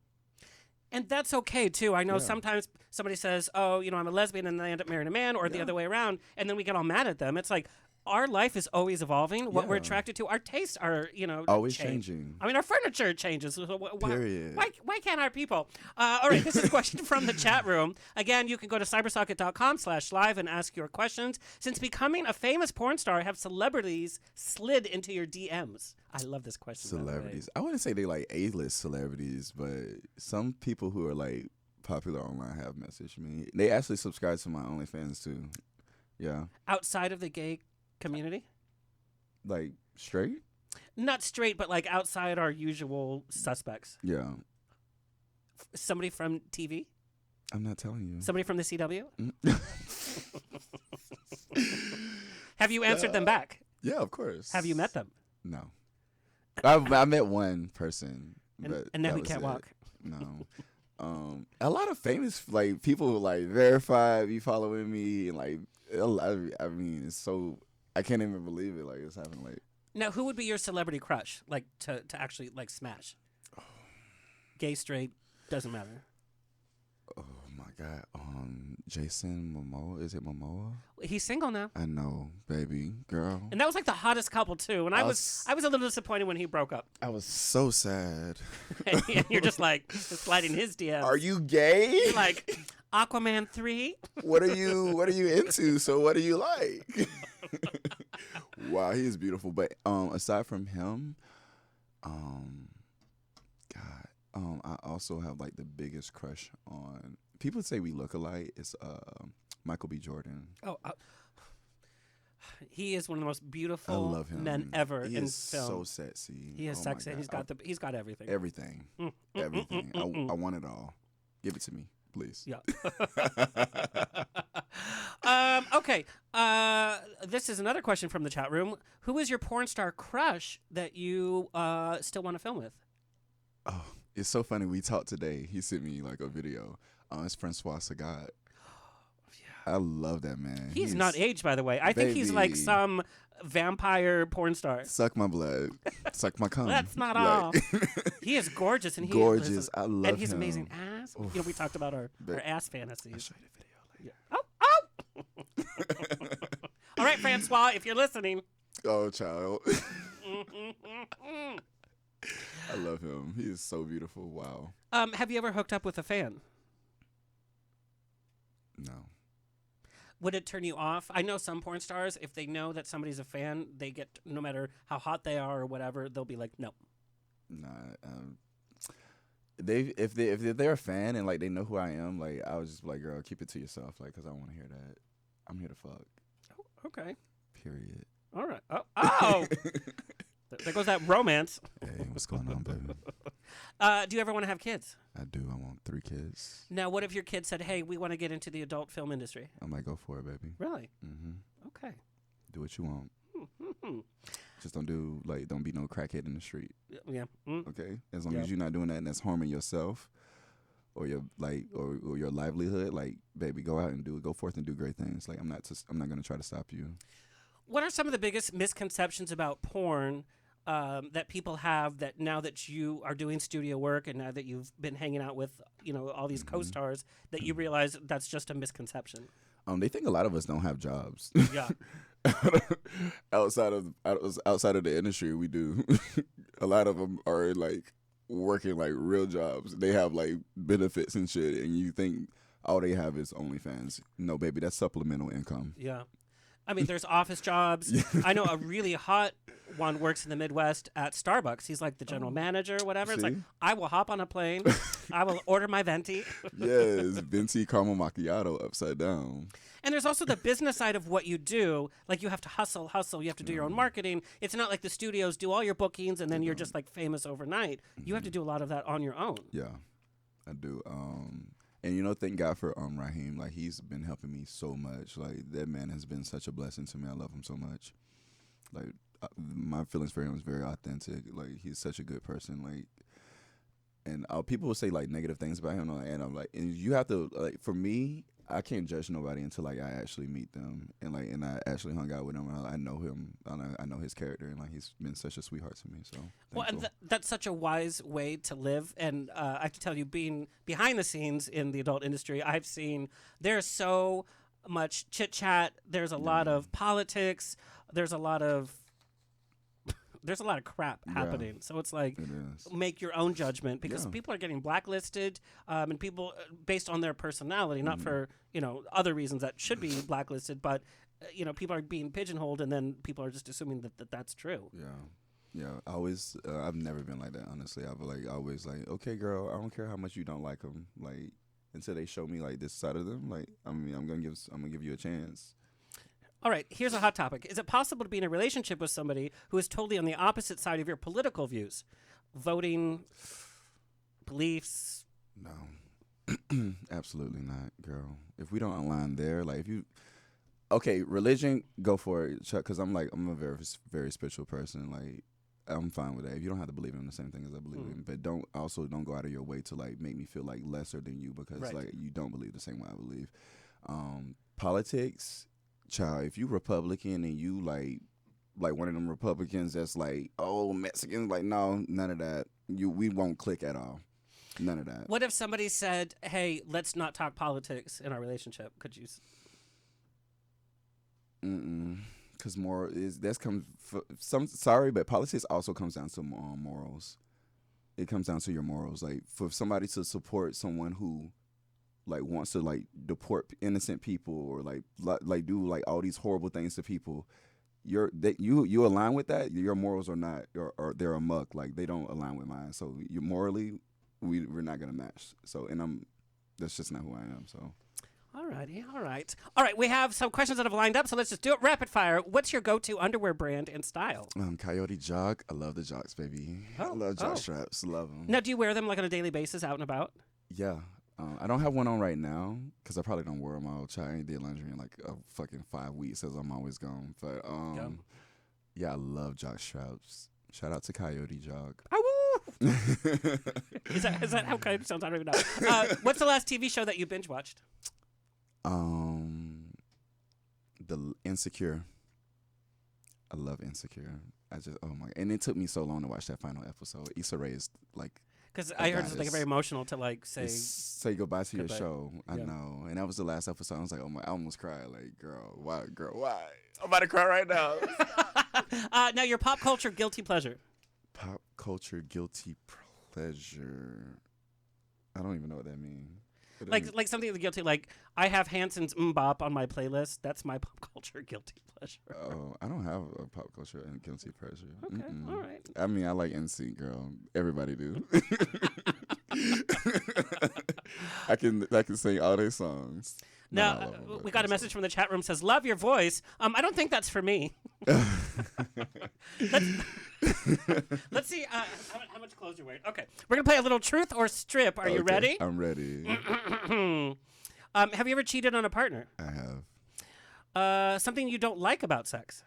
And that's okay too. I know Yeah. sometimes somebody says, "Oh, I'm a lesbian," and they end up marrying a man, or the other way around, and then we get all mad at them. It's like our life is always evolving. What we're Yeah. attracted to, our tastes are, Always change. changing. I mean, our furniture changes. So Period. Why can't our people? All right, this is a question from the chat room. Again, you can go to cybersocket.com/live and ask your questions. Since becoming a famous porn star, have celebrities slid into your DMs? I love this question. by the way. Celebrities. I wouldn't say they like A-list celebrities, but some people who are like popular online have messaged me. They actually subscribe to my OnlyFans too. Yeah. Outside of the gay community? Like straight? Not straight, but like outside our usual suspects. Yeah. Somebody from TV? I'm not telling you. Somebody from the CW? Have you answered them back? Yeah, of course. Have you met them? No. I met one person, but And now that he was can't it. walk. No. A lot of famous like people like verified be following me and like I mean it's so I can't even believe it like it's happening like Now, who would be your celebrity crush, like to actually like smash? Gay, straight, doesn't matter. oh my god Jason Momoa, is it Momoa? He's single now, I know, baby girl. and that was like the hottest couple too. And I was a little disappointed when he broke up. I was so sad. And you're just like just sliding his DMs. Are you gay? You're like Aquaman 3? What are you into? So what do you like? Wow, he is beautiful. But aside from him, I also have like the biggest crush on. People say we look alike. It's Michael B. Jordan. Oh, he is one of the most I beautiful love him. men ever He in is film. so sexy. He is Oh my sexy. God. He's got everything. Everything. Everything. I want it all. Give it to me, please. Yeah. Okay. This is another question from the chat room. Who is your porn star crush that you still want to film with? Oh, it's so funny. We talked today. He sent me like a video. It's Francois Sagat. I love that man. He's not aged, by the way. I think he's like Baby. some vampire porn star. Suck my blood. Suck my cum. That's not Like- all. He is gorgeous, and Gorgeous. I love and he's him. amazing ass. Oof. You know, we talked about our ass I'll fantasies. show you the video later. All right, Francois, if you're listening. Oh, child. I love him. He is so beautiful. Wow. Have you ever hooked up with a fan? No. Would it turn you off? I know some porn stars, if they know that somebody's a fan, they get, no matter how hot they are or whatever, they'll be like, no. Nah. If they're a fan and like they know who I am, like I was just like, girl, keep it to yourself, like, cause I want to hear that. I'm here to fuck. Oh, okay. Period. All right. Oh. There goes that romance. Hey, what's going on, baby? Do you ever want to have kids? I do. I want 3 kids. Now, what if your kid said, hey, we want to get into the adult film industry? I might go for it, baby. Really? Mm-hmm. Okay. Do what you want. Mm-hmm. Just don't be no crackhead in the street. Yeah. Mm. Okay. As long Yeah. as you're not doing that and that's harming yourself or your or your livelihood, like, baby, go out and do it. Go forth and do great things. Like, I'm not gonna try to stop you. What are some of the biggest misconceptions about porn that people have, that now that you are doing studio work and now that you've been hanging out with, all these co-stars, that you realize that's just a misconception? They think a lot of us don't have jobs. Yeah. outside of the industry, we do. A lot of them are like working like real jobs. They have like benefits and shit, and you think all they have is OnlyFans. No, baby, that's supplemental income. Yeah. I mean, there's office jobs. I know a really hot one works in the Midwest at Starbucks. He's like the general manager or whatever. It's like, See? I will hop on a plane. I will order my venti. Yes, venti caramel macchiato upside down. And there's also the business side of what you do. Like, you have to hustle. You have to do your own marketing. It's not like the studios do all your bookings and then you're just like famous overnight. You have to do a lot of that on your own. Yeah, I do. And thank God for Raheem. Like, he's been helping me so much. Like, that man has been such a blessing to me. I love him so much. Like, my feelings for him is very authentic. Like, he's such a good person. Like, and people will say like negative things about him, and I'm like, and you have to, like, for me, I can't judge nobody until like I actually meet them and I actually hung out with him. And I know him. I know his character, and like he's been such a sweetheart to me. So well, and thankful. that's such a wise way to live. And I have to tell you, being behind the scenes in the adult industry, I've seen there's so much chit chat. There's a lot of politics. There's a lot of crap happening. So it's like, It is. make your own judgment, because Yeah. people are getting blacklisted, and people based on their personality, not for other reasons that should be blacklisted, but people are being pigeonholed, and then people are just assuming that that's true. Yeah. I always, I've never been like that, honestly. I've always like, okay, girl, I don't care how much you don't like them, like, until they show me like this side of them. Like, I mean, I'm gonna give you a chance. All right, here's a hot topic. Is it possible to be in a relationship with somebody who is totally on the opposite side of your political views? Voting, beliefs? No, absolutely not, girl. If we don't align there, like, religion, go for it, Chuck, because I'm a very, very spiritual person. Like, I'm fine with that. If you don't have to believe in the same thing as I believe in, but don't go out of your way to like make me feel like lesser than you because like you don't believe the same way I believe. Politics, child, if you Republican and you like one of them Republicans that's like, oh, Mexicans, like, no, none of that. We won't click at all. None of that. What if somebody said, hey, let's not talk politics in our relationship? Could you? Because sorry, but politics also comes down to morals. It comes down to your morals. Like, for somebody to support someone who like wants to like deport innocent people or like do like all these horrible things to people, you align with that. Your morals are not, or they're amok. Like, they don't align with mine. So you morally, we're not gonna match. So, and that's just not who I am. So. All right. We have some questions that have lined up, so let's just do it rapid fire. What's your go-to underwear brand and style? Coyote Jock. I love the jocks, baby. I love jock straps. Love them. Now, do you wear them like on a daily basis out and about? Yeah. I don't have one on right now because I probably don't wear them. I'll try and did laundry in like a fucking 5 weeks as I'm always gone. But yeah, I love jock straps. Shout out to Coyote Jock. Oh, is that how Coyote sounds? I don't even know. What's the last TV show that you binge watched? The Insecure. I love Insecure. Oh my, and it took me so long to watch that final episode. Issa Rae is like, Because I heard it's like very emotional to like say goodbye to your show. I Yeah. know, and that was the last episode. I was like, oh my, I almost cried. Like, girl, why? I'm about to cry right now. Now, your pop culture guilty pleasure. Pop culture guilty pleasure. I don't even know what that means. Like something that's guilty. Like I have Hanson's Mbop on my playlist. That's my pop culture guilty pleasure. Oh, I don't have a pop culture and guilty pleasure. Okay, all right. I mean, I like NSYNC, girl. Everybody do. I can sing all their songs. Now, Not all of them, we got a message from the chat room says, love your voice. I don't think that's for me. Let's see how much clothes you're wearing. Okay, we're going to play a little truth or strip. Are you ready? I'm ready. Have you ever cheated on a partner? I have. Something you don't like about sex?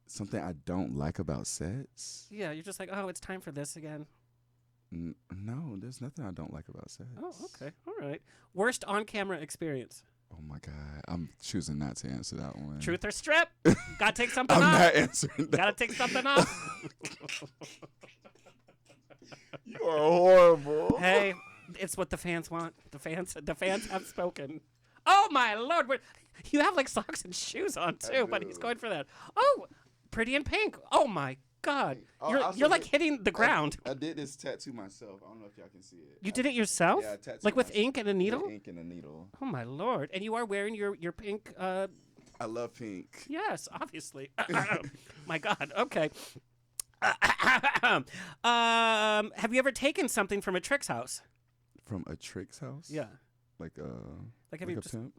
Something I don't like about sex? Yeah, you're just like, oh, it's time for this again. No, there's nothing I don't like about sex. Oh, okay. All right. Worst on-camera experience? Oh, my God. I'm choosing not to answer that one. Truth or strip? Gotta take something I'm off. not answering that. Gotta take something off. You are horrible. Hey, it's what the fans want. The fans have spoken. Oh, my Lord. You have like socks and shoes on, too, but he's going for that. Oh, pretty in pink. Oh, my God. You're like hitting the ground. I did this tattoo myself. I don't know if y'all can see it. You did it yourself? Yeah, I tattooed like with myself. ink and a needle? Yeah, ink and a needle. Oh, my Lord. And you are wearing your pink... I love pink. Yes, obviously. My God. Okay. Have you ever taken something from a trick's house? From a trick's house? Yeah. Like Like, have you a just... pimp?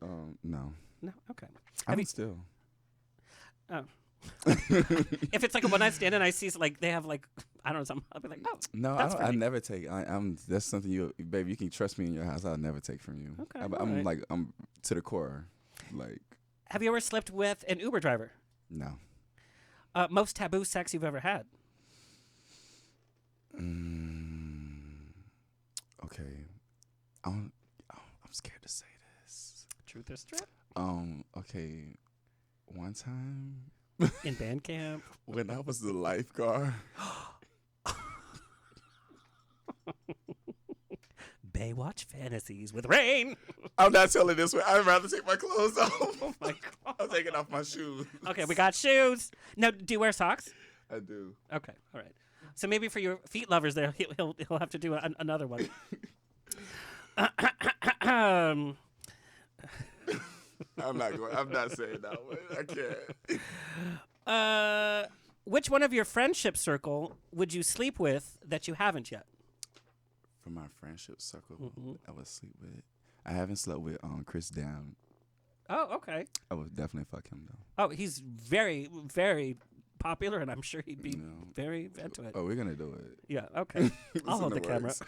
No. No? Okay. I mean, still. Oh. If it's like a one night stand and I see like they have like I don't know something, I'll be like, oh, No, that's I never take. I'm. That's something baby. You can trust me in your house. I'll never take from you. Okay, I'm alright. like I'm to the core. Like Have you ever slept with an Uber driver? no. Most taboo sex you've ever had? Okay. I'm scared to say this. Truth or strip? Okay. One time In band camp? when I was the lifeguard. Baywatch fantasies with Reign. I'm not telling this one. I'd rather take my clothes off. Oh my God. I'm taking off my shoes. Okay, we got shoes. Now, do you wear socks? I do. Okay, all right. So maybe for your feet lovers, there he'll have to do another one. I'm not saying that one. I can't. Which one of your friendship circle would you sleep with that you haven't yet? For my friendship circle, I would sleep with. I haven't slept with Chris Down. Oh, okay. I would definitely fuck him though. Oh, he's very, very popular, and I'm sure he'd be No. very into it. Oh, we're gonna do it. Yeah, okay. I'll It's hold in the camera. works.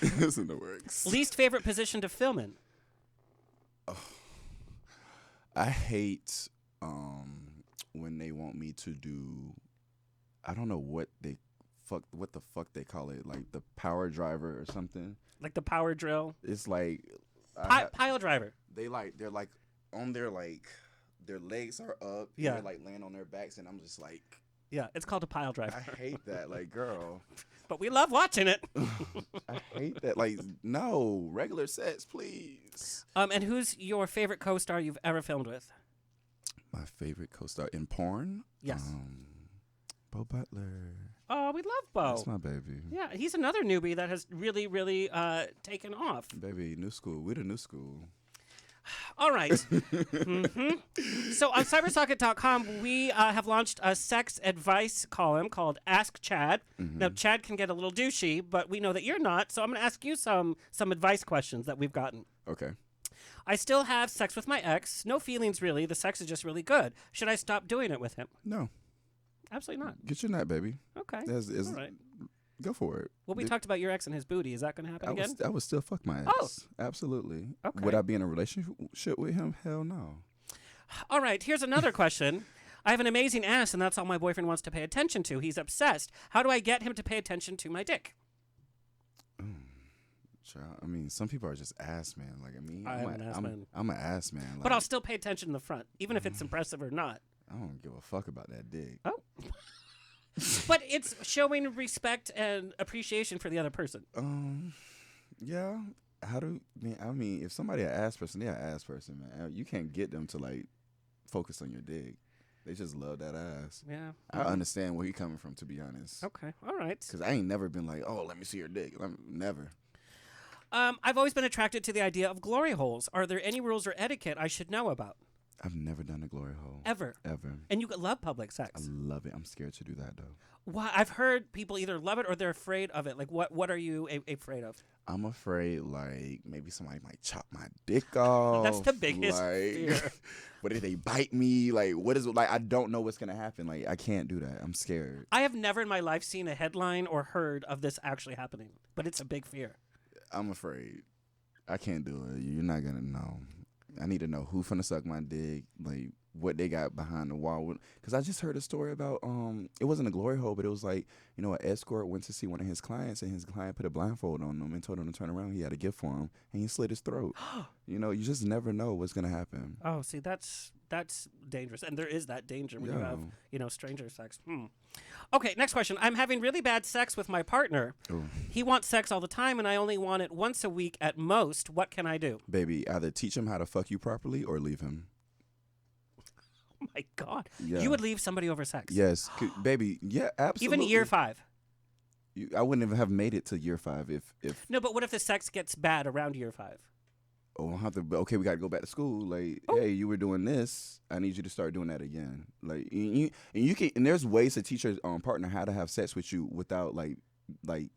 It's in the works. Least favorite position to film in? I hate when they want me to do. I don't know what the fuck they call it, like the power driver or something. Like the power drill? It's like Pile driver. they're like on their legs are up. Yeah. And they're like laying on their backs, and I'm just like, Yeah, it's called a pile driver. I hate that. Like, girl, But we love watching it. I hate that. Like, no, regular sets, please. And who's your favorite co-star you've ever filmed with? My favorite co-star in porn? Yes. Bo Butler. Oh, we love Bo. That's my baby. Yeah, he's another newbie that has really, really taken off. Baby, new school. We're the new school. All right. So on Cybersocket.com, we have launched a sex advice column called Ask Chad. Now, Chad can get a little douchey, but we know that you're not, so I'm going to ask you some advice questions that we've gotten. Okay. I still have sex with my ex. No feelings, really. The sex is just really good. Should I stop doing it with him? No. Absolutely not. Get your nut, baby. Okay. All right. Go for it. Well, we talked about your ex and his booty. Is that going to happen again? I would still fuck my ex. Oh. Absolutely. Okay. Would I be in a relationship with him? Hell no. All right, here's another question. I have an amazing ass, and that's all my boyfriend wants to pay attention to. He's obsessed. How do I get him to pay attention to my dick? I mean, some people are just ass man. Like me, I'm an ass man. I'm an ass man. Like, But I'll still pay attention in the front, even if it's impressive or not. I don't give a fuck about that dick. Oh. But it's showing respect and appreciation for the other person. Yeah. I mean, if somebody an ass person, they're an ass person, man. You can't get them to like focus on your dick. They just love that ass. Yeah. I understand where he coming from, to be honest. Okay. All right. Because I ain't never been like, oh, let me see your dick. Never. I've always been attracted to the idea of glory holes. Are there any rules or etiquette I should know about? I've never done a glory hole. Ever. And you love public sex. I love it. I'm scared to do that, though. Why? I've heard people either love it or they're afraid of it. Like, what are you afraid of? I'm afraid, like, maybe somebody might chop my dick off. That's the biggest fear. What if they bite me? Like, what is it? Like, I don't know what's going to happen. Like, I can't do that. I'm scared. I have never in my life seen a headline or heard of this actually happening, but it's a big fear. I'm afraid. I can't do it. You're not going to know. I need to know who finna suck my dick, like what they got behind the wall. Because I just heard a story about, it wasn't a glory hole, but it was like, you know, an escort went to see one of his clients, and his client put a blindfold on him and told him to turn around. He had a gift for him, and he slit his throat. You know, you just never know what's going to happen. Oh, see, that's dangerous. And there is that danger when you have, stranger sex. Okay, next question. I'm having really bad sex with my partner. Ooh. He wants sex all the time, and I only want it once a week at most. What can I do? Baby, either teach him how to fuck you properly or leave him. Oh, my God. Yeah. You would leave somebody over sex? Yes. Baby, yeah, absolutely. Even year 5? I wouldn't even have made it to year 5 if... No, but what if the sex gets bad around year 5? Oh, okay, we got to go back to school. Like, hey, you were doing this. I need you to start doing that again. Like, you can, and there's ways to teach your partner how to have sex with you without like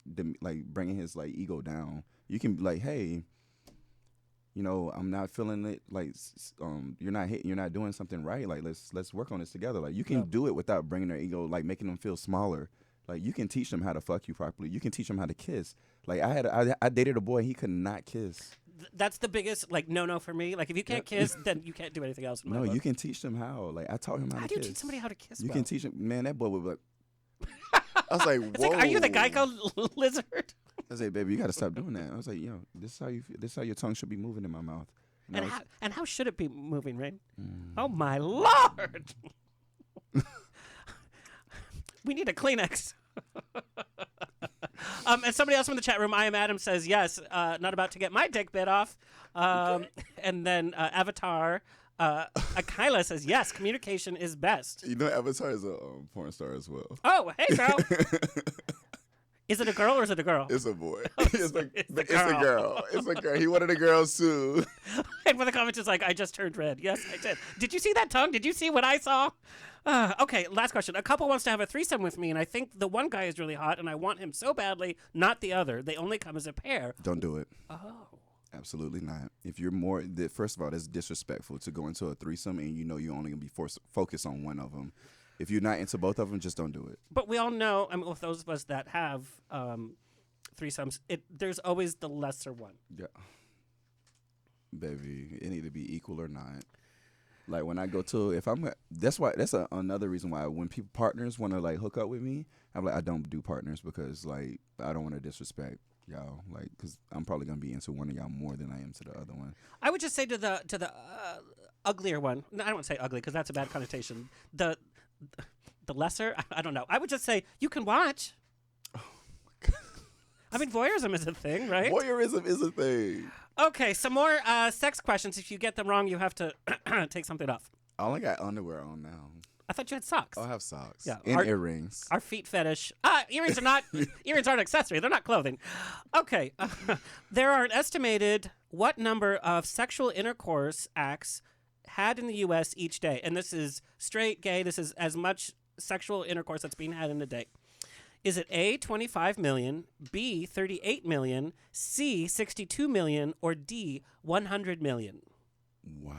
bringing his like ego down. You can be like, hey, you know, I'm not feeling it. Like, you're not doing something right. Like, let's work on this together. Like, you can do it without bringing their ego, like making them feel smaller. Like, you can teach them how to fuck you properly. You can teach them how to kiss. Like, I dated a boy, he could not kiss. That's the biggest no for me. Like, if you can't kiss, then you can't do anything else. No, you can teach them how. Like, I taught him how to kiss. How do you teach somebody how to kiss? You can teach him. Man, that boy would be like. I was like, whoa. It's like, are you the Geico lizard? I was like, baby, you got to stop doing that. I was like, this is how you feel. This is how your tongue should be moving in my mouth. And how should it be moving, Reign? Oh my Lord! We need a Kleenex. And somebody else from the chat room, I am Adam, says yes. Not about to get my dick bit off. And then Avatar, Kyla says yes. Communication is best. You know, Avatar is a porn star as well. Oh, hey, girl. Is it a girl or is it a girl? It's a boy. It's a girl. It's a girl. He wanted a girl too. And one of the comments is like, I just turned red. Yes, I did. Did you see that tongue? Did you see what I saw? Okay, last question. A couple wants to have a threesome with me, and I think the one guy is really hot, and I want him so badly, not the other. They only come as a pair. Don't do it. Oh. Absolutely not. If you're first of all, that's disrespectful to go into a threesome and you know you're only going to be focused on one of them. If you're not into both of them, just don't do it. But we all know, I mean, with those of us that have threesomes, there's always the lesser one. Yeah. Baby, it need to be equal or not. Like when I go to, that's another reason why when partners want to like hook up with me, I'm like, I don't do partners because like, I don't want to disrespect y'all, like, because I'm probably going to be into one of y'all more than I am to the other one. I would just say to the uglier one, no, I don't want to say ugly because that's a bad connotation. The lesser, I don't know. I would just say, you can watch. Oh my God. I mean, voyeurism is a thing, right? Voyeurism is a thing. Okay, some more sex questions. If you get them wrong, you have to take something off. I only got underwear on now. I thought you had socks. I have socks. Yeah, and earrings. Our feet fetish. Earrings are not. Earrings aren't accessory. They're not clothing. Okay, there are an estimated what number of sexual intercourse acts had in the U.S. each day, and this is straight, gay. This is as much sexual intercourse that's being had in a day. Is it A, 25 million, B, 38 million, C, 62 million, or D, 100 million? Wow.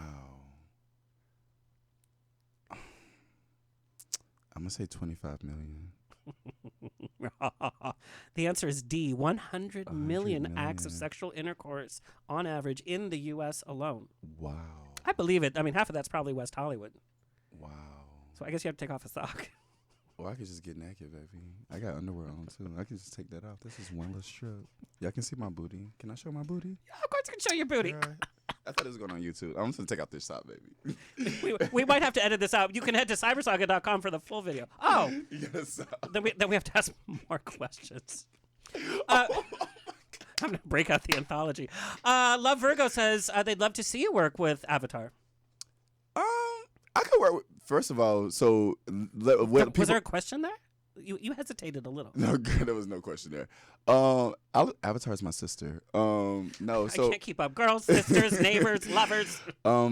I'm going to say 25 million. The answer is D, 100 million acts of sexual intercourse on average in the U.S. alone. Wow. I believe it. I mean, half of that's probably West Hollywood. Wow. So I guess you have to take off a sock. Or I could just get naked, baby. I got underwear on too. I can just take that off. This is one little strip. Y'all can see my booty. Can I show my booty? Yeah, of course you can show your booty. Right. I thought it was going on YouTube. I'm just gonna take out this top, baby. we might have to edit this out. You can head to Cybersocket.com for the full video. Oh, Yes. then we have to ask more questions. I'm gonna break out the anthology. Love Virgo says they'd love to see you work with Avatar. I could work with, first of all, so Was there a question there? You hesitated a little. No, there was no question there. Avatar's my sister. No, so I can't keep up. Girls, sisters, neighbors, lovers.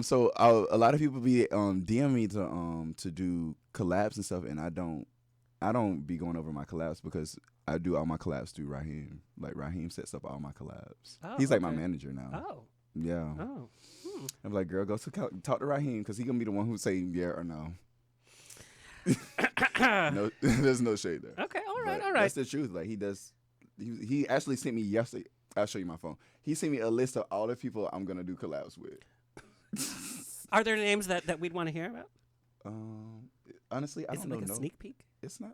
So a lot of people be DM me to do collabs and stuff, and I don't be going over my collabs because I do all my collabs through Raheem. Like Raheem sets up all my collabs. Oh, He's like my manager now. Oh. Yeah. Oh. I'm like, girl, go talk to Raheem because he gonna be the one who say yeah or no. No, there's no shade there. Okay, all right. That's the truth. Like he actually sent me yesterday. I'll show you my phone. He sent me a list of all the people I'm gonna do collabs with. Are there names that we'd want to hear about? Honestly, I Is don't it like know. a sneak peek? It's not.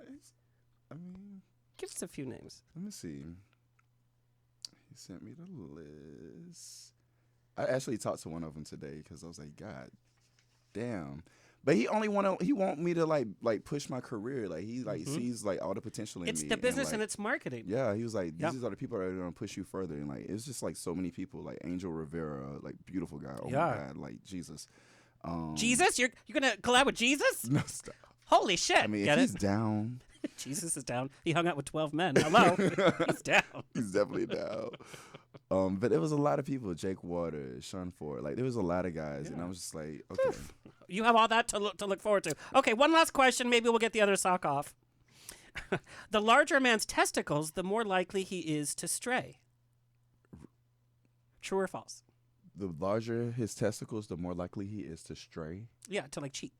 I mean, Give us a few names. let me see. He sent me the list. I actually talked to one of them today because I was like, God damn. But he only want me to like push my career. Like he sees like all the potential in It's me. the business and like, it's marketing. yeah, he was like, Yep. these are the people that are gonna push you further. And like it's just like so many people, like Angel Rivera, like beautiful guy. Oh Yeah. my God, like Jesus. Jesus? You're gonna collab with Jesus? No stop. Holy shit. I mean, Get if it? he's down, Jesus is down. He hung out with 12 men. Hello. He's down. he's definitely down. But there was a lot of people, Jake Waters, Sean Ford, like there was a lot of guys, and I was just like, okay. You have all that to look forward to. Okay, one last question. Maybe we'll get the other sock off. The larger a man's testicles, the more likely he is to stray. True or false? The larger his testicles, the more likely he is to stray. Yeah, to like cheat.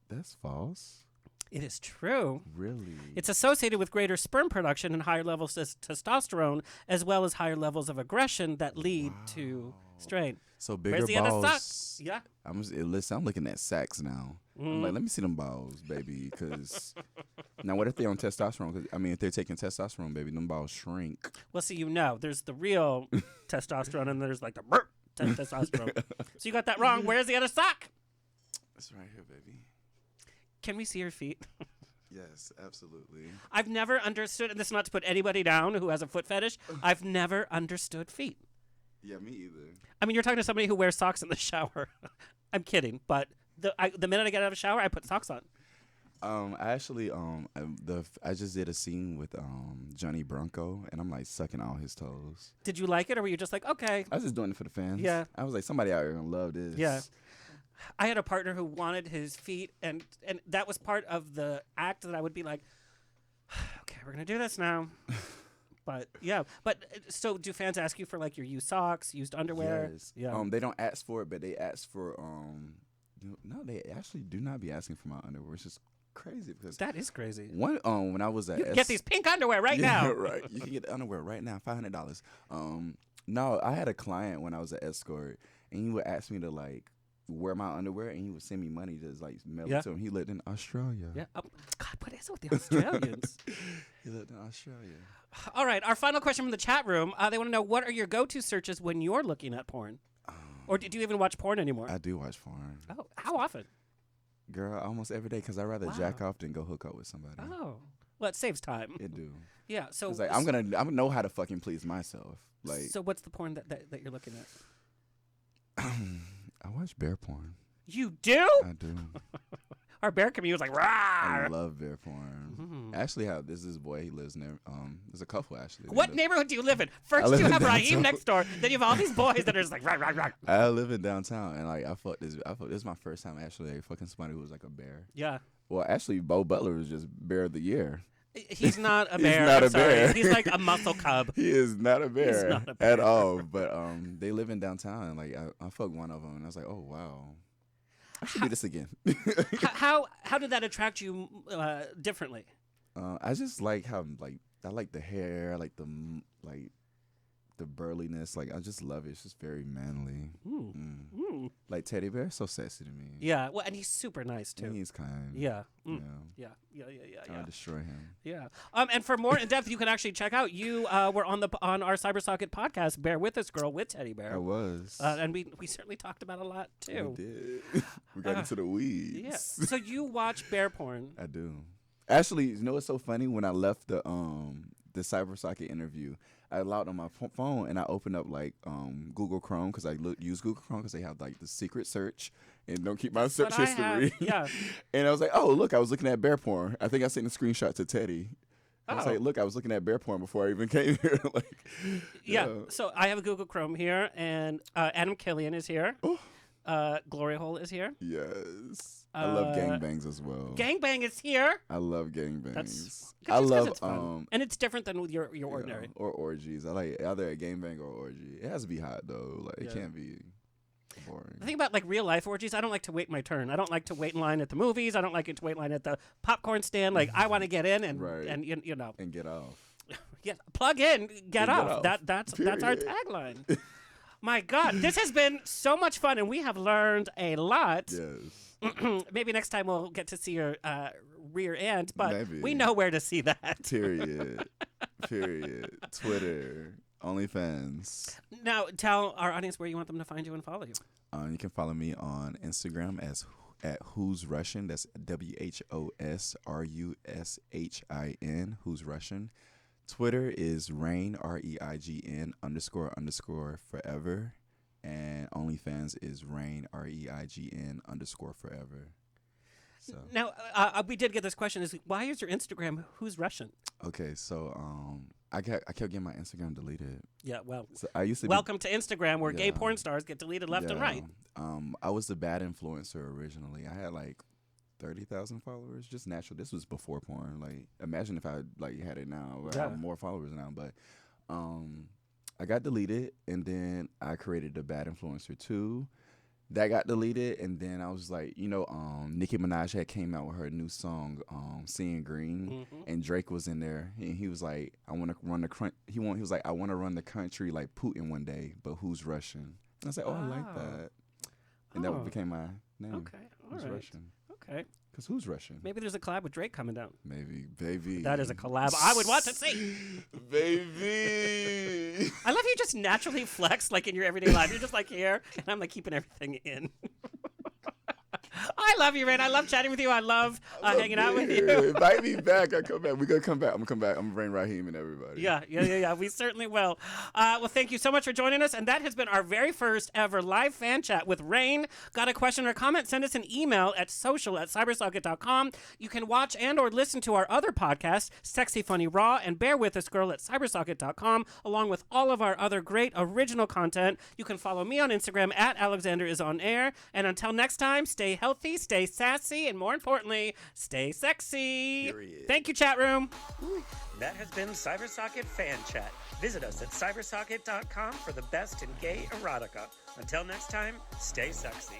That's false. It is true. Really? It's associated with greater sperm production and higher levels of testosterone, as well as higher levels of aggression that lead to strain. So bigger Where's the other balls. sock? Yeah. I'm looking at sacks now. I'm Mm-hmm. like, let me see them balls, baby. Because now, what if they're on testosterone? 'Cause, I mean, if they're taking testosterone, baby, them balls shrink. Well, see, there's the real testosterone and there's like the burp testosterone. So you got that wrong. Where's the other sock? It's right here, baby. Can we see your feet? Yes, absolutely. I've never understood, and this is not to put anybody down who has a foot fetish, I've never understood feet. Yeah, me either. I mean, you're talking to somebody who wears socks in the shower. I'm kidding, but the minute I get out of the shower, I put socks on. I actually I just did a scene with Johnny Bronco, and I'm like sucking all his toes. Did you like it, or were you just like, okay? I was just doing it for the fans. Yeah. I was like, somebody out here gonna love this. Yeah. I had a partner who wanted his feet, and that was part of the act that I would be like, okay, we're going to do this now. But, yeah. But, so do fans ask you for, like, your used socks, used underwear? Yes. Yeah. They don't ask for it, but they ask for no, they actually do not be asking for my underwear. It's just crazy because That is crazy. when I was at You can get these pink underwear right now. right. You can get the underwear right now, $500. No, I had a client when I was at Escort, and he would ask me to like wear my underwear, and he would send me money to like mail Yeah. it to him. He lived in Australia. Yeah. Oh, God, what is it with the Australians? He lived in Australia. All right, our final question from the chat room. They want to know, what are your go-to searches when you're looking at porn? Or do you even watch porn anymore? I do watch porn. Oh, how often? Girl, almost every day, because I'd rather jack off than go hook up with somebody. Oh, well, it saves time. It do. Yeah, so... It's like I'm gonna know how to fucking please myself. Like So what's the porn that you're looking at? I watch bear porn. You do? I do. Our bear community was like, I rah! love bear porn. Actually, there's this boy. He lives near. There's a couple actually. What neighborhood do you live in? First live you in have Raheem downtown. next door, then you have all these boys that are just like, rah, rah, rah. I live in downtown, and like I fucked this. This is my first time actually like, fucking somebody who was like a bear. Yeah. Well, actually, Bo Butler was just bear of the year. He's not a He's bear. not I'm a sorry. bear. He's like a muscle cub. He is not a bear, not a bear. at all. But they live in downtown, and like I fucked one of them, and I was like, oh wow, I should do this again. How did that attract you differently? I just like how I like the hair, I like the burliness. Like I just love it. It's just very manly. Like Teddy Bear, so sexy to me. Yeah. Well, and he's super nice too. And he's kind. Yeah. Yeah. Yeah. I'll destroy him. Yeah. And for more in depth, you can actually check out. You were on our Cybersocket podcast, Bear With Us Girl with Teddy Bear. I was. And we certainly talked about a lot too. We did. We got into the weeds. Yeah. So you watch bear porn? I do. Actually, you know what's so funny? When I left the Cybersocket interview, I logged on my phone and I opened up like Google Chrome because I use Google Chrome because they have like the secret search and don't keep my search history. Yeah. And I was like, oh look, I was looking at bear porn. I think I sent a screenshot to Teddy. I was like, look, I was looking at bear porn before I even came here. Like, yeah. So I have a Google Chrome here, and Adam Killian is here. Glory Hole is here. Yes. I love gangbangs as well. Gangbang is here. I love gangbangs. I love it's fun. And it's different than with your ordinary. Or orgies. I like either a gangbang or orgy. It has to be hot though. Like it can't be boring. The thing about like real life orgies, I don't like to wait my turn. I don't like to wait in line at the movies. I don't like to wait in line at the popcorn stand. Like I want to get in and you know and get off. Yeah, plug in, get off. That's our tagline. My God, this has been so much fun, and we have learned a lot. Yes. Maybe next time we'll get to see your rear end, but Maybe. We know where to see that. Period. Twitter, OnlyFans. Now, tell our audience where you want them to find you and follow you. You can follow me on Instagram at Who's Russian. That's WHOSRUSHIN. Who's Russian. Twitter is Reign REIGN _ forever, and OnlyFans is Reign REIGN _ forever. So now we did get this question: is why is your Instagram Who's Russian? Okay, so I kept getting my Instagram deleted. Yeah, well, so I used to welcome to Instagram, where gay porn stars get deleted left and right. I was the bad influencer originally. I had like 30,000 followers, just natural. This was before porn. Like, imagine if I like had it now. I have more followers now, but I got deleted, and then I created the Bad Influencer 2. That got deleted, and then I was like, Nicki Minaj had came out with her new song, "Seeing Green," and Drake was in there, and he was like, "I want to run the He was like, "I want to run the country like Putin one day, but who's Russian?" And I was like, "Oh, I like that," and that became my name. Okay, all right. Russian. Okay. Because who's Russian? Maybe there's a collab with Drake coming down. Maybe, baby. That is a collab I would want to see. Baby. I love you just naturally flex like in your everyday life. You're just like here, and I'm like keeping everything in. I love you, Reign. I love chatting with you. I love hanging out with you. Invite me back. I come back. We're going to come back. I'm going to come back. I'm Reign Raheem and everybody. Yeah. We certainly will. Well, thank you so much for joining us. And that has been our very first ever live fan chat with Reign. Got a question or comment? Send us an email at social@cybersocket.com. You can watch and or listen to our other podcasts, Sexy Funny Raw and Bear With Us Girl at cybersocket.com, along with all of our other great original content. You can follow me on Instagram at AlexanderIsOnAir. And until next time, stay healthy, stay sassy, and more importantly, stay sexy. Period. Thank you, chat room. That has been Cybersocket Fan Chat. Visit us at cybersocket.com for the best in gay erotica. Until next time, stay sexy.